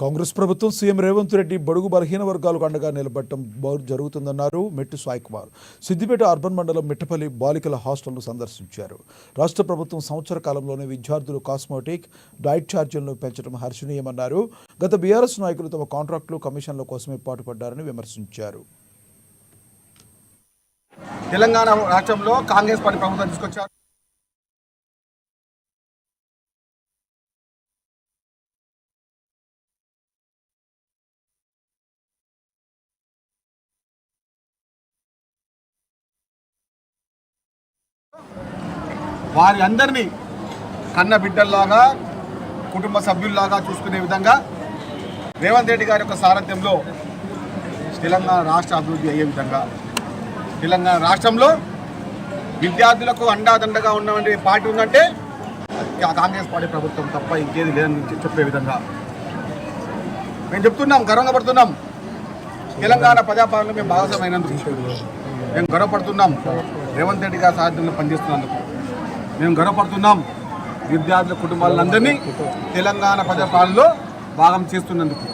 కాంగ్రెస్ ప్రభుత్వం సీఎం రేవంత్ రెడ్డి బడుగు బలహీన వర్గాలకు అండగా నిలబడటం జరుగుతుందన్నారు మెట్టు సాయి కుమార్. సిద్దిపేట అర్బన్ మండలం మిట్టపల్లి బాలికల హాస్టల్ను సందర్శించారు. రాష్ట్ర ప్రభుత్వం సంవత్సర కాలంలోనే విద్యార్థులు కాస్మెటిక్, డైట్ ఛార్జీలను పెంచడం హర్షణీయమన్నారు. గత బీఆర్ఎస్ నాయకులు తమ కాంట్రాక్టులు, కమిషన్ల కోసమే పాటుపడ్డారని విమర్శించారు. తెలంగాణ రాష్ట్రంలో కాంగ్రెస్ పార్టీ ప్రభుత్వం తీసుకొచ్చారు. వారి అందరినీ కన్న బిడ్డల్లాగా, కుటుంబ సభ్యుల్లాగా చూసుకునే విధంగా రేవంత్ రెడ్డి గారి యొక్క సారథ్యంలో తెలంగాణ రాష్ట్ర అభివృద్ధి అయ్యే విధంగా, తెలంగాణ రాష్ట్రంలో విద్యార్థులకు అండాదండగా ఉన్నటువంటి పార్టీ ఉందంటే కాంగ్రెస్ పార్టీ ప్రభుత్వం తప్ప ఇంకేది లేదని చెప్పే విధంగా మేము చెప్తున్నాం, గర్వంగా పడుతున్నాం. తెలంగాణ ప్రజాపాలనలో మేము భాగస్వామైనందుకు మేము గర్వపడుతున్నాం. రేవంత్ రెడ్డి గారి సారథ్యంలో పనిచేస్తున్నందుకు మేము గర్వపడుతున్నాం. విద్యార్థుల కుటుంబాలందరినీ తెలంగాణ ప్రజాపాలనలో భాగం చేస్తున్నందుకు